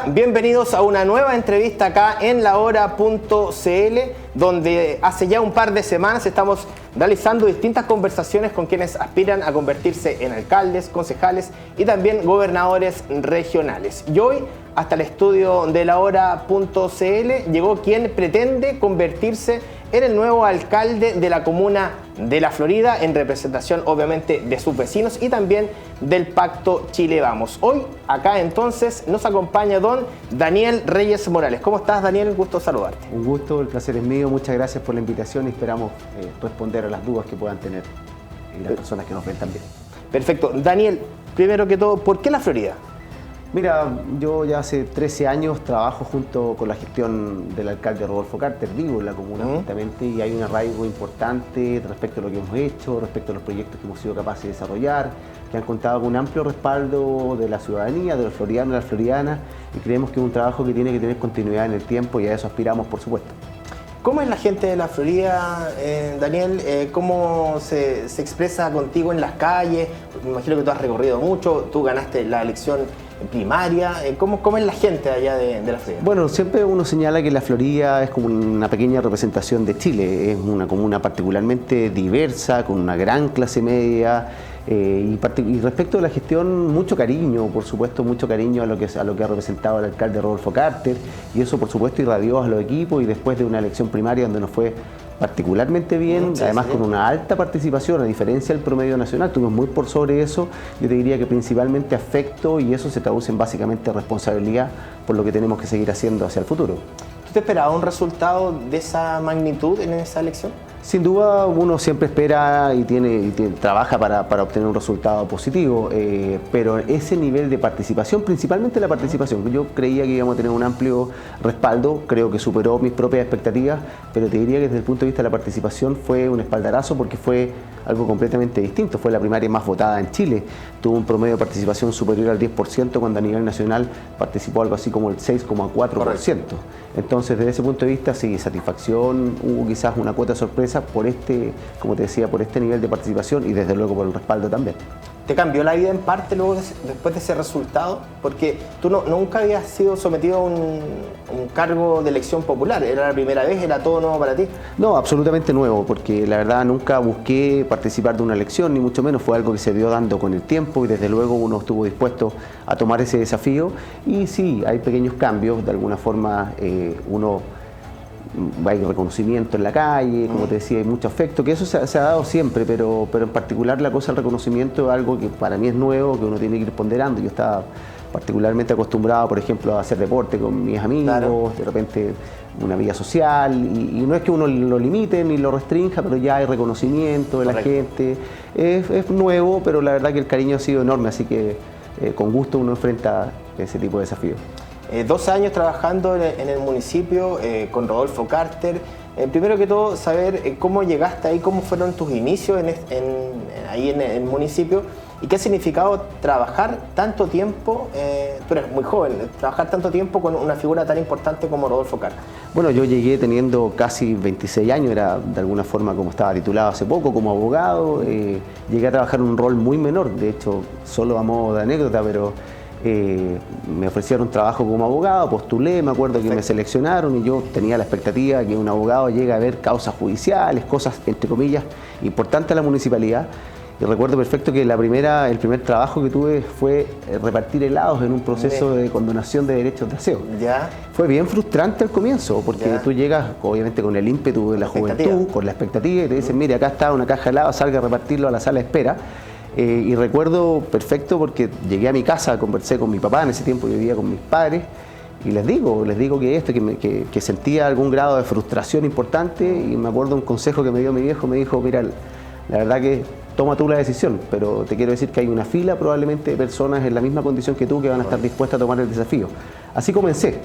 Hola, bienvenidos a una nueva entrevista acá en lahora.cl, donde hace ya un par de semanas estamos realizando distintas conversaciones con quienes aspiran a convertirse en alcaldes, concejales y también gobernadores regionales. Y hoy, hasta el estudio de lahora.cl, llegó quien pretende convertirse en el nuevo alcalde de la comuna de La Florida, en representación obviamente de sus vecinos y también del Pacto Chile Vamos. Hoy acá entonces nos acompaña don Daniel Reyes Morales. ¿Cómo estás, Daniel? Un gusto saludarte. Un gusto, el placer es mío. Muchas gracias por la invitación y esperamos responder a las dudas que puedan tener las personas que nos ven también. Perfecto. Daniel, primero que todo, ¿por qué La Florida? Mira, yo ya hace 13 años trabajo junto con la gestión del alcalde Rodolfo Carter, vivo en la comuna justamente, y hay un arraigo importante respecto a lo que hemos hecho, respecto a los proyectos que hemos sido capaces de desarrollar, que han contado con un amplio respaldo de la ciudadanía, de los floridanos y de las floridanas, y creemos que es un trabajo que tiene que tener continuidad en el tiempo y a eso aspiramos, por supuesto. ¿Cómo es la gente de La Florida, Daniel? ¿Cómo se expresa contigo en las calles? Me imagino que tú has recorrido mucho, tú ganaste la elección primaria. ¿Cómo es la gente allá de La Florida? Bueno, siempre uno señala que La Florida es como una pequeña representación de Chile. Es una comuna particularmente diversa, con una gran clase media. Y respecto a la gestión, mucho cariño, por supuesto, mucho cariño a lo que ha representado el alcalde Rodolfo Carter, y eso por supuesto irradió a los equipos, y después de una elección primaria donde nos fue particularmente bien, además con una alta participación, a diferencia del promedio nacional, estuvimos muy por sobre eso. Yo te diría que principalmente afecto, y eso se traduce en básicamente responsabilidad por lo que tenemos que seguir haciendo hacia el futuro. ¿Tú te esperabas un resultado de esa magnitud en esa elección? Sin duda uno siempre espera y trabaja para obtener un resultado positivo, pero ese nivel de participación, principalmente la participación, yo creía que íbamos a tener un amplio respaldo, creo que superó mis propias expectativas, pero te diría que desde el punto de vista de la participación fue un espaldarazo porque fue algo completamente distinto. Fue la primaria más votada en Chile, tuvo un promedio de participación superior al 10%, cuando a nivel nacional participó algo así como el 6,4%. Entonces, desde ese punto de vista, sí, satisfacción, hubo quizás una cuota de sorpresa por como te decía, por este nivel de participación y desde luego por el respaldo también. ¿Te cambió la vida en parte luego después de ese resultado? Porque tú nunca habías sido sometido a un cargo de elección popular. ¿Era la primera vez? ¿Era todo nuevo para ti? No, absolutamente nuevo, porque la verdad nunca busqué participar de una elección, ni mucho menos. Fue algo que se dio dando con el tiempo y desde luego uno estuvo dispuesto a tomar ese desafío. Y sí, hay pequeños cambios, de alguna forma hay reconocimiento en la calle, como te decía, hay mucho afecto, que eso se ha dado siempre, pero en particular la cosa del reconocimiento es algo que para mí es nuevo, que uno tiene que ir ponderando. Yo estaba particularmente acostumbrado, por ejemplo, a hacer deporte con mis amigos, claro, de repente una vida social, y no es que uno lo limite ni lo restrinja, pero ya hay reconocimiento de la gente. Es nuevo, pero la verdad que el cariño ha sido enorme, así que con gusto uno enfrenta ese tipo de desafíos. 12 años trabajando en el municipio con Rodolfo Carter. Primero que todo, saber cómo llegaste ahí, cómo fueron tus inicios ahí en el municipio y qué ha significado trabajar tanto tiempo, tú eres muy joven, trabajar tanto tiempo con una figura tan importante como Rodolfo Carter. Bueno, yo llegué teniendo casi 26 años, era de alguna forma como estaba titulado hace poco como abogado. Llegué a trabajar en un rol muy menor, de hecho, solo a modo de anécdota, pero me ofrecieron trabajo como abogado, postulé, me acuerdo que me seleccionaron y yo tenía la expectativa de que un abogado llegue a ver causas judiciales, cosas entre comillas importantes a la municipalidad. Y recuerdo perfecto que el primer trabajo que tuve fue repartir helados en un proceso de condonación de derechos de aseo. ¿Ya? Fue bien frustrante al comienzo, porque tú llegas obviamente con el ímpetu de la juventud, con la expectativa, y te dicen, mire, acá está una caja de helados, salga a repartirlo a la sala de espera. Y recuerdo perfecto porque llegué a mi casa, conversé con mi papá, en ese tiempo yo vivía con mis padres, y les digo que sentía algún grado de frustración importante, y me acuerdo un consejo que me dio mi viejo, me dijo, mira, la verdad que toma tú la decisión, pero te quiero decir que hay una fila probablemente de personas en la misma condición que tú que van a estar dispuestas a tomar el desafío. Así comencé.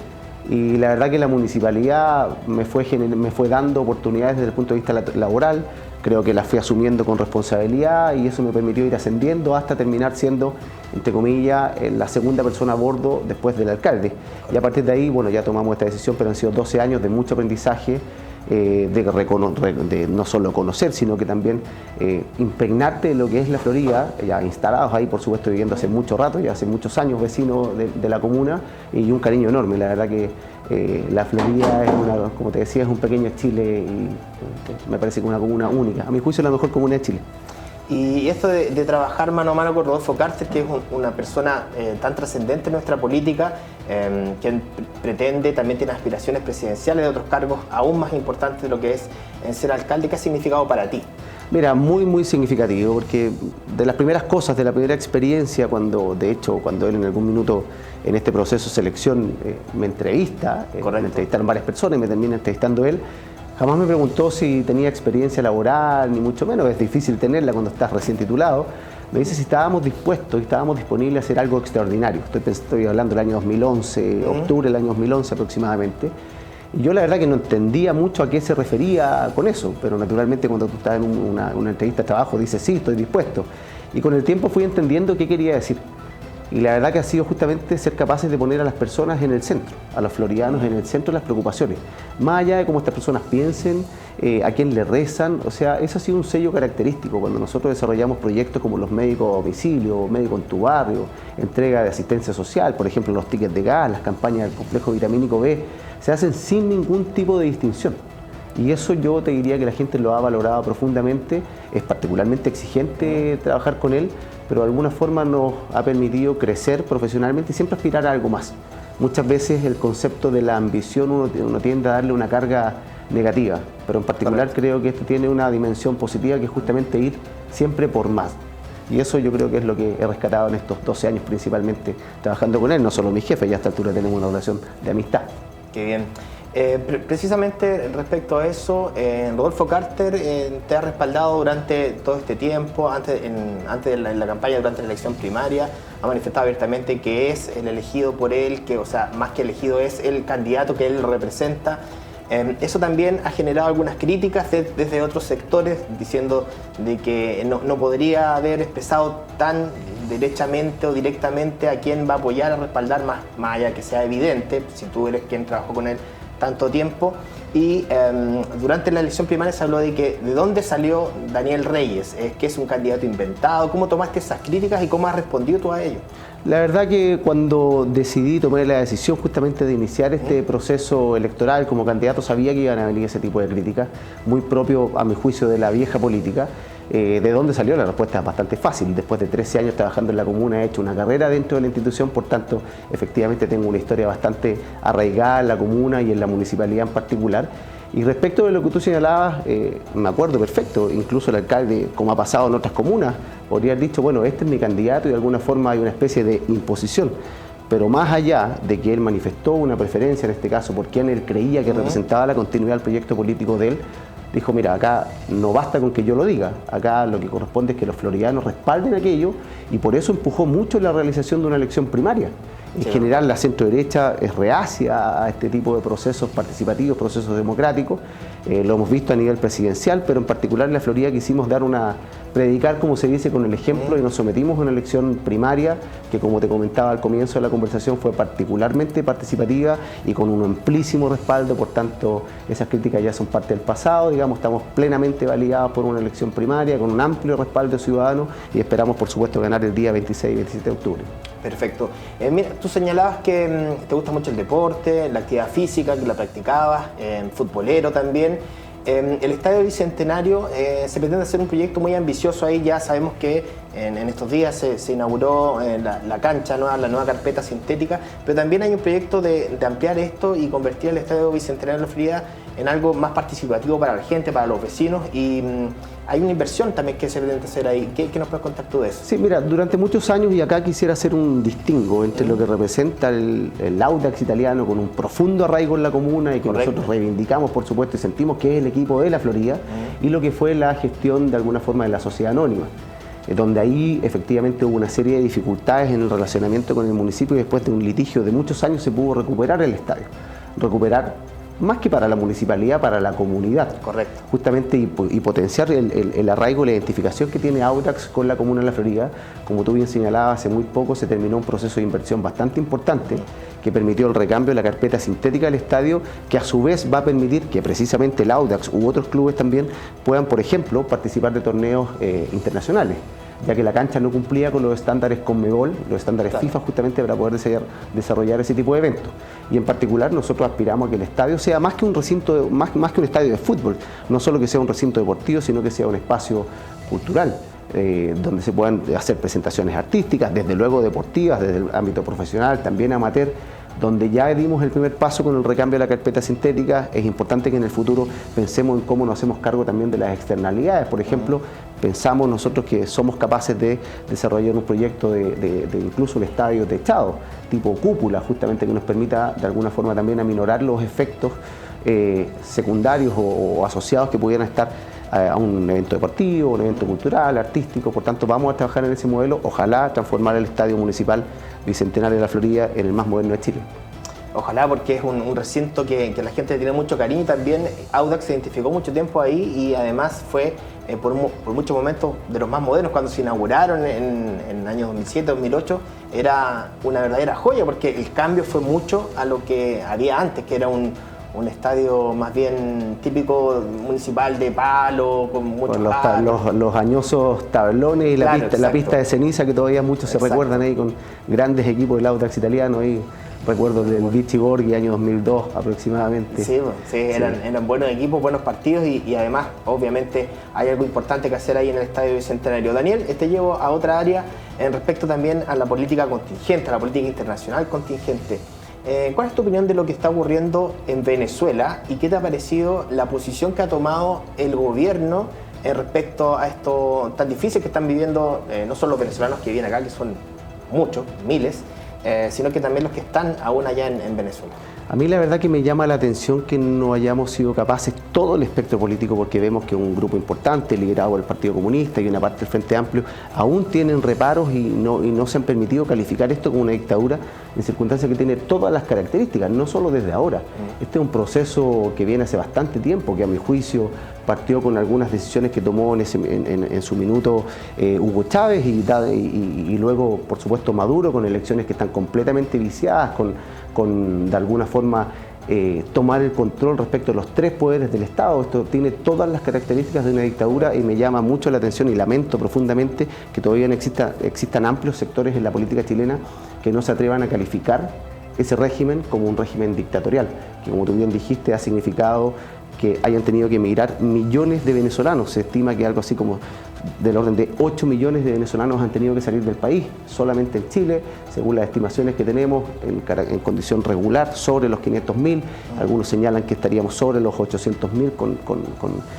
Y la verdad que la municipalidad me fue dando oportunidades desde el punto de vista laboral. Creo que las fui asumiendo con responsabilidad y eso me permitió ir ascendiendo hasta terminar siendo, entre comillas, la segunda persona a bordo después del alcalde. Y a partir de ahí, bueno, ya tomamos esta decisión, pero han sido 12 años de mucho aprendizaje, de no solo conocer, sino que también impregnarte de lo que es la Florida, ya instalados ahí, por supuesto, viviendo hace mucho rato, ya hace muchos años vecinos de la comuna, y un cariño enorme. La verdad que la Florida es como te decía, es un pequeño Chile y me parece que una comuna única. A mi juicio, la mejor comuna de Chile. Y esto de trabajar mano a mano con Rodolfo Carter, que es una persona tan trascendente en nuestra política, quien pretende, también tiene aspiraciones presidenciales de otros cargos aún más importantes de lo que es ser alcalde, ¿qué ha significado para ti? Mira, muy significativo, porque de las primeras cosas, de la primera experiencia, cuando él en algún minuto en este proceso de selección me entrevista, me entrevistaron varias personas y me termina entrevistando él, jamás me preguntó si tenía experiencia laboral, ni mucho menos, es difícil tenerla cuando estás recién titulado. Me dice si estábamos dispuestos y estábamos disponibles a hacer algo extraordinario. Estoy hablando del año 2011, octubre del año 2011 aproximadamente. Y yo la verdad que no entendía mucho a qué se refería con eso, pero naturalmente cuando tú estás en una entrevista de trabajo dices sí, estoy dispuesto. Y con el tiempo fui entendiendo qué quería decir. Y la verdad que ha sido justamente ser capaces de poner a las personas en el centro, a los floridanos en el centro de las preocupaciones. Más allá de cómo estas personas piensen, a quién le rezan, o sea, eso ha sido un sello característico cuando nosotros desarrollamos proyectos como los médicos a domicilio, médico en tu barrio, entrega de asistencia social, por ejemplo los tickets de gas, las campañas del complejo vitamínico B, se hacen sin ningún tipo de distinción. Y eso yo te diría que la gente lo ha valorado profundamente, es particularmente exigente trabajar con él, pero de alguna forma nos ha permitido crecer profesionalmente y siempre aspirar a algo más. Muchas veces el concepto de la ambición uno tiende a darle una carga negativa, pero en particular creo que esto tiene una dimensión positiva que es justamente ir siempre por más. Y eso yo creo que es lo que he rescatado en estos 12 años principalmente trabajando con él, no solo mi jefe, ya a esta altura tenemos una relación de amistad. Qué bien. Precisamente respecto a eso, Rodolfo Carter te ha respaldado durante todo este tiempo, antes de la campaña, durante la elección primaria, ha manifestado abiertamente que es el elegido por él, que, o sea, más que elegido es el candidato que él representa. Eso también ha generado algunas críticas desde otros sectores, diciendo de que no podría haber expresado tan derechamente o directamente a quién va a apoyar, a respaldar, más allá que sea evidente, si tú eres quien trabajó con él tanto tiempo. Y durante la elección primaria se habló de dónde salió Daniel Reyes, que es un candidato inventado. ¿Cómo tomaste esas críticas y cómo has respondido tú a ello? La verdad que cuando tomé la decisión justamente de iniciar este proceso electoral como candidato, sabía que iban a venir ese tipo de críticas, muy propio a mi juicio de la vieja política. ¿De dónde salió? La respuesta es bastante fácil. Después de 13 años trabajando en la comuna he hecho una carrera dentro de la institución, por tanto, efectivamente tengo una historia bastante arraigada en la comuna y en la municipalidad en particular. Y respecto de lo que tú señalabas, me acuerdo perfecto, incluso el alcalde, como ha pasado en otras comunas, podría haber dicho, bueno, este es mi candidato y de alguna forma hay una especie de imposición. Pero más allá de que él manifestó una preferencia, en este caso, por quien él creía que representaba la continuidad del proyecto político de él, dijo, mira, acá no basta con que yo lo diga, acá lo que corresponde es que los floridanos respalden aquello, y por eso empujó mucho la realización de una elección primaria. En general la centro derecha es reacia a este tipo de procesos participativos, procesos democráticos, lo hemos visto a nivel presidencial, pero en particular en la Florida quisimos predicar, como se dice, con el ejemplo, y nos sometimos a una elección primaria que, como te comentaba al comienzo de la conversación, fue particularmente participativa y con un amplísimo respaldo. Por tanto, esas críticas ya son parte del pasado, digamos, estamos plenamente validados por una elección primaria con un amplio respaldo ciudadano y esperamos, por supuesto, ganar el día 26 y 27 de octubre. Pretexto. Mira, tú señalabas que te gusta mucho el deporte, la actividad física, que la practicabas, futbolero también. El Estadio Bicentenario se pretende hacer un proyecto muy ambicioso ahí. Ya sabemos que en estos días se inauguró la cancha nueva, la nueva carpeta sintética, pero también hay un proyecto de ampliar esto y convertir el Estadio Bicentenario de la Florida en algo más participativo para la gente, para los vecinos, y hay una inversión también que se pretende hacer ahí. ¿Qué nos puedes contar tú de eso? Sí, mira, durante muchos años, y acá quisiera hacer un distingo entre lo que representa el Audax italiano con un profundo arraigo en la comuna y que nosotros reivindicamos, por supuesto, y sentimos que es el equipo de la Florida, y lo que fue la gestión de alguna forma de la sociedad anónima, donde ahí efectivamente hubo una serie de dificultades en el relacionamiento con el municipio y después de un litigio de muchos años se pudo recuperar el estadio. Recuperar más que para la municipalidad, para la comunidad. Correcto. Justamente y potenciar el arraigo, la identificación que tiene Audax con la comuna de La Florida. Como tú bien señalabas, hace muy poco se terminó un proceso de inversión bastante importante que permitió el recambio de la carpeta sintética del estadio, que a su vez va a permitir que precisamente el Audax u otros clubes también puedan, por ejemplo, participar de torneos internacionales, ya que la cancha no cumplía con los estándares Conmebol, los estándares FIFA, justamente para poder desarrollar ese tipo de eventos. Y en particular nosotros aspiramos a que el estadio sea más que un recinto, más que un estadio de fútbol, no solo que sea un recinto deportivo, sino que sea un espacio cultural, donde se puedan hacer presentaciones artísticas, desde luego deportivas, desde el ámbito profesional, también amateur, donde ya dimos el primer paso con el recambio de la carpeta sintética. Es importante que en el futuro pensemos en cómo nos hacemos cargo también de las externalidades. Por ejemplo, pensamos nosotros que somos capaces de desarrollar un proyecto de incluso un estadio techado, tipo cúpula, justamente que nos permita de alguna forma también aminorar los efectos secundarios o asociados que pudieran estar a un evento deportivo, un evento cultural, artístico. Por tanto, vamos a trabajar en ese modelo, ojalá transformar el Estadio Municipal Bicentenario de La Florida en el más moderno de Chile. Ojalá, porque es un recinto que la gente tiene mucho cariño. También Audax se identificó mucho tiempo ahí y además fue por muchos momentos de los más modernos. Cuando se inauguraron en el año 2007-2008 era una verdadera joya, porque el cambio fue mucho a lo que había antes, que era un estadio más bien típico municipal de palo, con muchos los añosos tablones y la pista de ceniza, que todavía muchos se recuerdan ahí con grandes equipos del Audax italiano. Y recuerdo del Vichy Borghi, año 2002 aproximadamente. Sí, eran buenos equipos, buenos partidos y además, obviamente, hay algo importante que hacer ahí en el Estadio Bicentenario. Daniel, te llevo a otra área en respecto también a la política contingente, a la política internacional contingente. ¿Cuál es tu opinión de lo que está ocurriendo en Venezuela y qué te ha parecido la posición que ha tomado el gobierno respecto a esto tan difícil que están viviendo no solo los venezolanos que vienen acá, que son muchos, miles, sino que también los que están aún allá en Venezuela? A mí la verdad que me llama la atención que no hayamos sido capaces, todo el espectro político, porque vemos que un grupo importante, liderado por el Partido Comunista y una parte del Frente Amplio, aún tienen reparos y no se han permitido calificar esto como una dictadura, en circunstancias que tiene todas las características, no solo desde ahora. Este es un proceso que viene hace bastante tiempo, que a mi juicio partió con algunas decisiones que tomó en su minuto Hugo Chávez y luego, por supuesto, Maduro, con elecciones que están completamente viciadas, con de alguna forma tomar el control respecto a los tres poderes del Estado. Esto tiene todas las características de una dictadura y me llama mucho la atención y lamento profundamente que todavía no existan amplios sectores en la política chilena que no se atrevan a calificar ese régimen como un régimen dictatorial, que como tú bien dijiste ha significado que hayan tenido que emigrar millones de venezolanos. Se estima que algo así como del orden de 8 millones de venezolanos han tenido que salir del país, solamente en Chile, según las estimaciones que tenemos, en condición regular, sobre los 500.000. Algunos señalan que estaríamos sobre los 800.000 con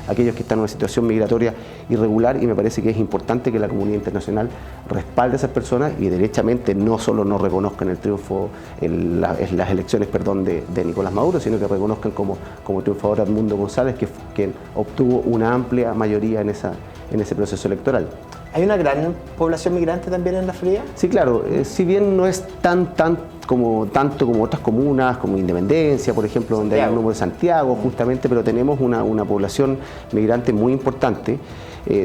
aquellos que están en una situación migratoria irregular, y me parece que es importante que la comunidad internacional respalde a esas personas y derechamente no solo no reconozcan el triunfo en las elecciones de Nicolás Maduro, sino que reconozcan como triunfador a Edmundo González, que obtuvo una amplia mayoría en ese proceso electoral. ¿Hay una gran población migrante también en La Florida? Sí, claro. Si bien no es tanto como otras comunas, como Independencia, por ejemplo, donde hay un número de Santiago, justamente, pero tenemos una población migrante muy importante.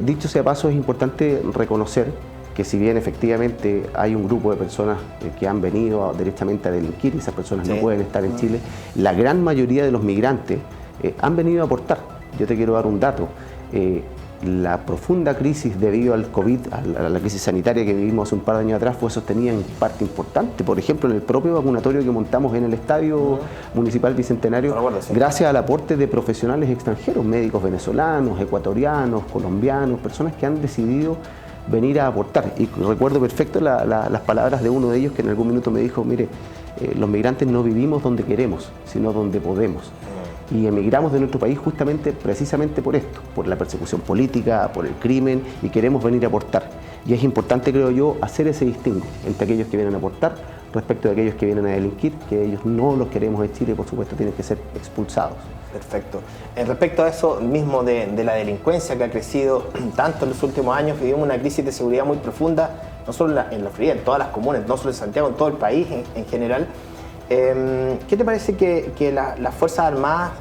Dicho sea paso, es importante reconocer que si bien efectivamente hay un grupo de personas que han venido derechamente a delinquir y esas personas no pueden estar en Chile, la gran mayoría de los migrantes han venido a aportar. Yo te quiero dar un dato. La profunda crisis debido al COVID, a la crisis sanitaria que vivimos hace un par de años atrás, fue sostenida en parte importante. Por ejemplo, en el propio vacunatorio que montamos en el Estadio Municipal Bicentenario, gracias al aporte de profesionales extranjeros, médicos venezolanos, ecuatorianos, colombianos, personas que han decidido venir a aportar. Y recuerdo perfecto las palabras de uno de ellos que en algún minuto me dijo: mire, los migrantes no vivimos donde queremos, sino donde podemos. Y emigramos de nuestro país precisamente por esto, por la persecución política, por el crimen, y queremos venir a aportar. Y es importante, creo yo, hacer ese distingo entre aquellos que vienen a aportar respecto de aquellos que vienen a delinquir, que ellos no los queremos en Chile y por supuesto tienen que ser expulsados. Perfecto. Respecto a eso mismo de la delincuencia que ha crecido tanto en los últimos años, vivimos una crisis de seguridad muy profunda, no solo en La Florida, en todas las comunas, no solo en Santiago, en todo el país en general. ¿Qué te parece que las Fuerzas Armadas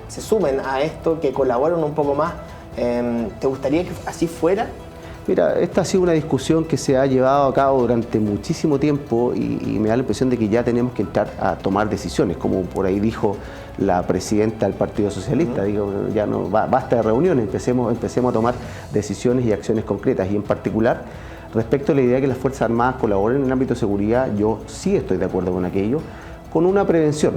se sumen a esto, que colaboren un poco más? ¿Te gustaría que así fuera? Mira, esta ha sido una discusión que se ha llevado a cabo durante muchísimo tiempo y me da la impresión de que ya tenemos que entrar a tomar decisiones, como por ahí dijo la presidenta del Partido Socialista. Digo, ya no basta de reuniones, empecemos a tomar decisiones y acciones concretas. Y en particular, respecto a la idea de que las Fuerzas Armadas colaboren en el ámbito de seguridad, yo sí estoy de acuerdo con aquello, con una prevención.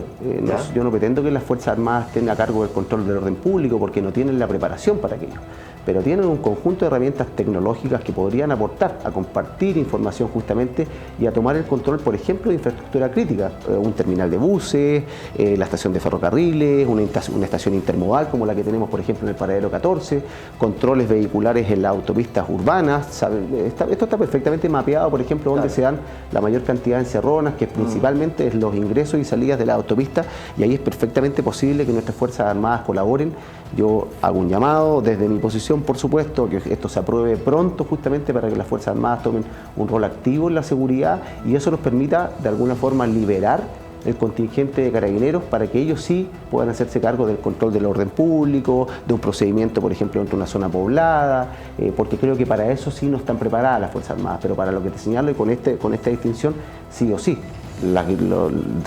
Yo no pretendo que las Fuerzas Armadas estén a cargo del control del orden público porque no tienen la preparación para aquello, pero tienen un conjunto de herramientas tecnológicas que podrían aportar a compartir información justamente y a tomar el control, por ejemplo, de infraestructura crítica, un terminal de buses, la estación de ferrocarriles, una estación intermodal como la que tenemos, por ejemplo, en el paradero 14, controles vehiculares en las autopistas urbanas. Esto está perfectamente mapeado, por ejemplo, donde se dan la mayor cantidad de encerronas, que principalmente es los ingresos y salidas de la autopista, y ahí es perfectamente posible que nuestras Fuerzas Armadas colaboren. Yo hago un llamado desde mi posición, por supuesto, que esto se apruebe pronto justamente para que las Fuerzas Armadas tomen un rol activo en la seguridad y eso nos permita de alguna forma liberar el contingente de carabineros para que ellos sí puedan hacerse cargo del control del orden público, de un procedimiento, por ejemplo, entre una zona poblada, porque creo que para eso sí no están preparadas las Fuerzas Armadas, pero para lo que te señalo y con esta distinción, sí o sí.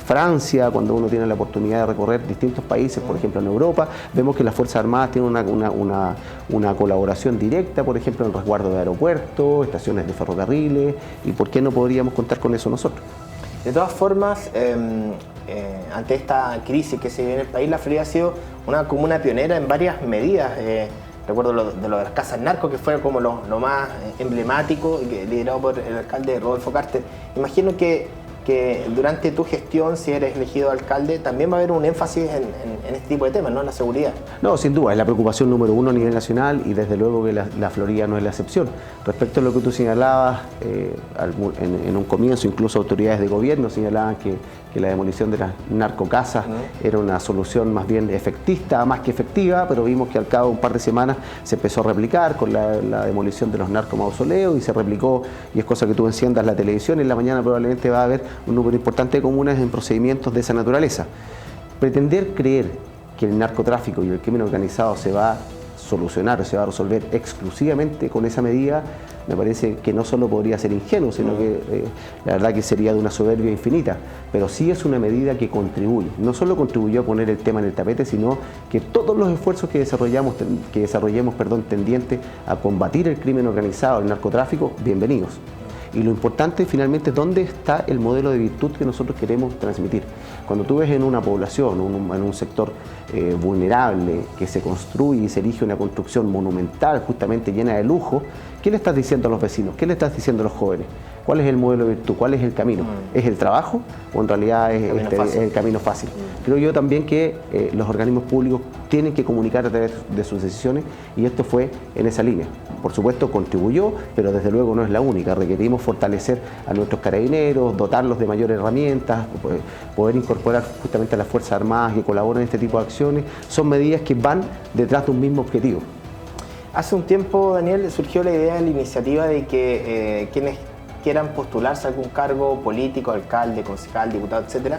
Francia, cuando uno tiene la oportunidad de recorrer distintos países, por ejemplo en Europa, vemos que las Fuerzas Armadas tienen una colaboración directa, por ejemplo en el resguardo de aeropuertos, estaciones de ferrocarriles, y ¿por qué no podríamos contar con eso nosotros? De todas formas, ante esta crisis que se vive en el país, la Florida ha sido una comuna pionera en varias medidas. Recuerdo de las casas narco, que fue como lo más emblemático, liderado por el alcalde Rodolfo Carter. Imagino que durante tu gestión, si eres elegido alcalde, también va a haber un énfasis en este tipo de temas, ¿no? En la seguridad. No, sin duda, es la preocupación número uno a nivel nacional y desde luego que la Florida no es la excepción. Respecto a lo que tú señalabas, en un comienzo incluso autoridades de gobierno señalaban que la demolición de las narcocasas era una solución más bien efectista, más que efectiva, pero vimos que al cabo de un par de semanas se empezó a replicar con la demolición de los narcomausoleos y se replicó, y es cosa que tú enciendas la televisión y en la mañana probablemente va a haber un número importante de comunas en procedimientos de esa naturaleza. Pretender creer que el narcotráfico y el crimen organizado se va a solucionar o se va a resolver exclusivamente con esa medida, me parece que no solo podría ser ingenuo, sino que la verdad que sería de una soberbia infinita, pero sí es una medida que contribuye, no solo contribuyó a poner el tema en el tapete, sino que todos los esfuerzos que desarrollemos tendientes a combatir el crimen organizado, el narcotráfico, bienvenidos. Y lo importante finalmente es dónde está el modelo de virtud que nosotros queremos transmitir. Cuando tú ves en una población, en un sector vulnerable, que se construye y se erige una construcción monumental, justamente llena de lujo, ¿qué le estás diciendo a los vecinos? ¿Qué le estás diciendo a los jóvenes? ¿Cuál es el modelo de virtud? ¿Cuál es el camino? ¿Es el trabajo o en realidad es el camino fácil? Creo yo también que los organismos públicos tienen que comunicar a través de sus decisiones y esto fue en esa línea. Por supuesto contribuyó, pero desde luego no es la única. Requerimos fortalecer a nuestros carabineros, dotarlos de mayores herramientas, poder incorporar justamente a las Fuerzas Armadas que colaboran en este tipo de acciones. Son medidas que van detrás de un mismo objetivo. Hace un tiempo, Daniel, surgió la idea de la iniciativa de que quienes quieran postularse a algún cargo político, alcalde, concejal, diputado, etcétera,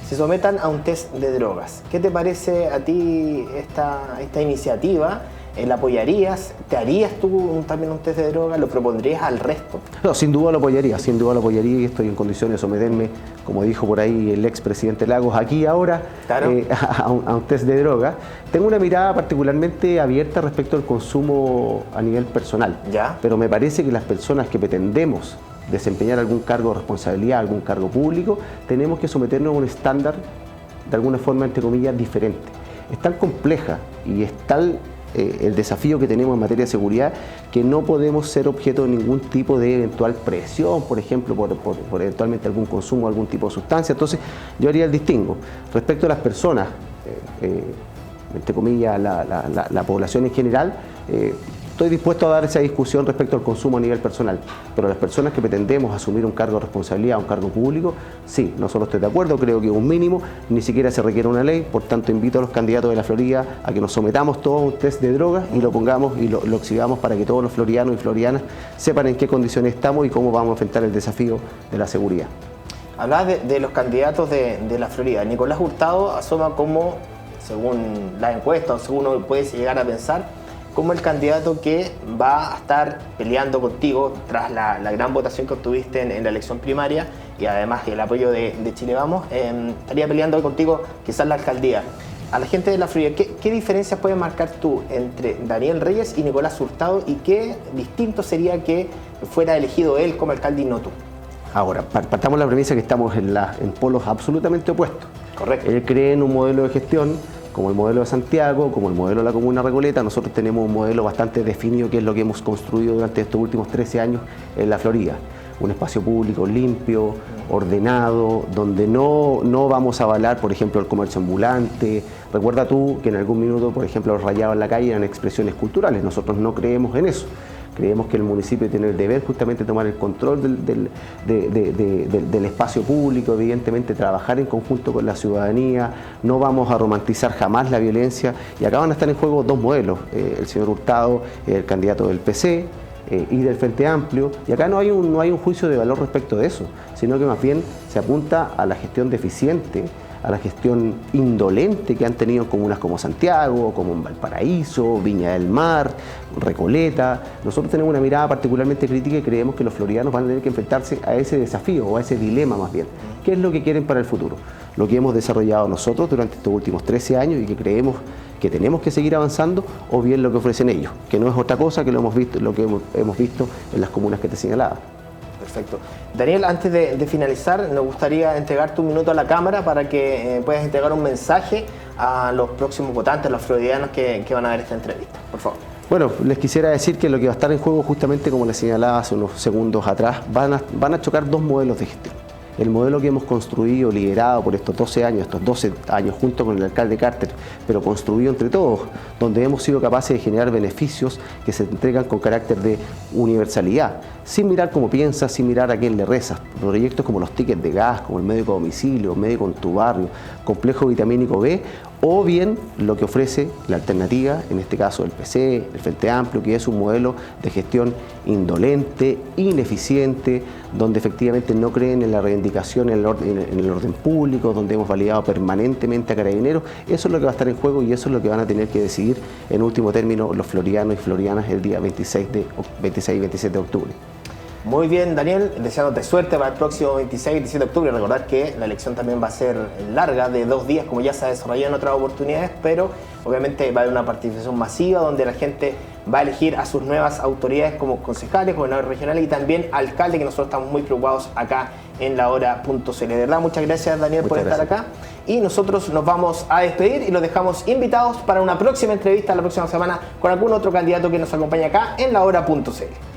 se sometan a un test de drogas. ¿Qué te parece a ti esta iniciativa? ¿La apoyarías? ¿Te harías tú también un test de drogas? ¿Lo propondrías al resto? No, sin duda lo apoyaría y estoy en condiciones de someterme, como dijo por ahí el expresidente Lagos, aquí ahora, claro, a un test de droga. Tengo una mirada particularmente abierta respecto al consumo a nivel personal, pero me parece que las personas que pretendemos desempeñar algún cargo de responsabilidad, algún cargo público, tenemos que someternos a un estándar, de alguna forma, entre comillas, diferente. Es tan compleja y es tal el desafío que tenemos en materia de seguridad que no podemos ser objeto de ningún tipo de eventual presión, por ejemplo, por eventualmente algún consumo de algún tipo de sustancia. Entonces, yo haría el distingo. Respecto a las personas, entre comillas, la población en general, estoy dispuesto a dar esa discusión respecto al consumo a nivel personal, pero las personas que pretendemos asumir un cargo de responsabilidad, un cargo público, sí, no solo estoy de acuerdo, creo que un mínimo, ni siquiera se requiere una ley, por tanto invito a los candidatos de la Florida a que nos sometamos todos a un test de drogas y lo pongamos y lo exhibamos para que todos los floridanos y floridanas sepan en qué condiciones estamos y cómo vamos a enfrentar el desafío de la seguridad. Hablabas de los candidatos de la Florida. Nicolás Hurtado asoma como, según la encuesta o según uno puede llegar a pensar, como el candidato que va a estar peleando contigo tras la gran votación que obtuviste en la elección primaria y además el apoyo de Chile Vamos, estaría peleando contigo quizás la alcaldía. A la gente de la Florida, ¿qué diferencias puedes marcar tú entre Daniel Reyes y Nicolás Hurtado y qué distinto sería que fuera elegido él como alcalde y no tú? Ahora, partamos de la premisa que estamos en polos absolutamente opuestos. Correcto. Él cree en un modelo de gestión como el modelo de Santiago, como el modelo de la Comuna Recoleta. Nosotros tenemos un modelo bastante definido que es lo que hemos construido durante estos últimos 13 años en la Florida. Un espacio público limpio, ordenado, donde no vamos a avalar, por ejemplo, el comercio ambulante. Recuerda tú que en algún minuto, por ejemplo, los rayados en la calle eran expresiones culturales. Nosotros no creemos en eso. Creemos que el municipio tiene el deber justamente de tomar el control del espacio público, evidentemente trabajar en conjunto con la ciudadanía. No vamos a romantizar jamás la violencia. Y acá van a estar en juego dos modelos. El señor Hurtado, el candidato del PC, y del Frente Amplio, y acá no hay un juicio de valor respecto de eso, sino que más bien se apunta a la gestión deficiente, a la gestión indolente que han tenido en comunas como Santiago, como en Valparaíso, Viña del Mar, Recoleta. Nosotros tenemos una mirada particularmente crítica y creemos que los floridanos van a tener que enfrentarse a ese desafío o a ese dilema más bien. ¿Qué es lo que quieren para el futuro? Lo que hemos desarrollado nosotros durante estos últimos 13 años y que creemos que tenemos que seguir avanzando, o bien lo que ofrecen ellos, que no es otra cosa que lo que hemos visto en las comunas que te señalaba. Perfecto. Daniel, antes de finalizar, nos gustaría entregarte un minuto a la cámara para que puedas entregar un mensaje a los próximos votantes, los floridianos que van a ver esta entrevista. Por favor. Bueno, les quisiera decir que lo que va a estar en juego, justamente como les señalaba hace unos segundos atrás, van a chocar dos modelos de gestión. El modelo que hemos construido, liderado por estos 12 años junto con el alcalde Carter, pero construido entre todos, donde hemos sido capaces de generar beneficios que se entregan con carácter de universalidad, sin mirar cómo piensas, sin mirar a quién le rezas. Proyectos como los tickets de gas, como el médico a domicilio, médico en tu barrio, complejo vitamínico B, o bien lo que ofrece la alternativa, en este caso el PC, el Frente Amplio, que es un modelo de gestión indolente, ineficiente, donde efectivamente no creen en la reivindicación en el orden público, donde hemos validado permanentemente a Carabineros. Eso es lo que va a estar en juego y eso es lo que van a tener que decidir en último término los floridanos y florianas el día 26 y 27 de octubre. Muy bien, Daniel, deseándote suerte para el próximo 26 y 27 de octubre. Recordad que la elección también va a ser larga, de 2 días, como ya se ha desarrollado en otras oportunidades, pero obviamente va a haber una participación masiva donde la gente va a elegir a sus nuevas autoridades como concejales, gobernadores regionales y también alcalde, que nosotros estamos muy preocupados acá en lahora.cl. De verdad, muchas gracias, Daniel, por estar acá. Y nosotros nos vamos a despedir y los dejamos invitados para una próxima entrevista la próxima semana con algún otro candidato que nos acompañe acá en lahora.cl.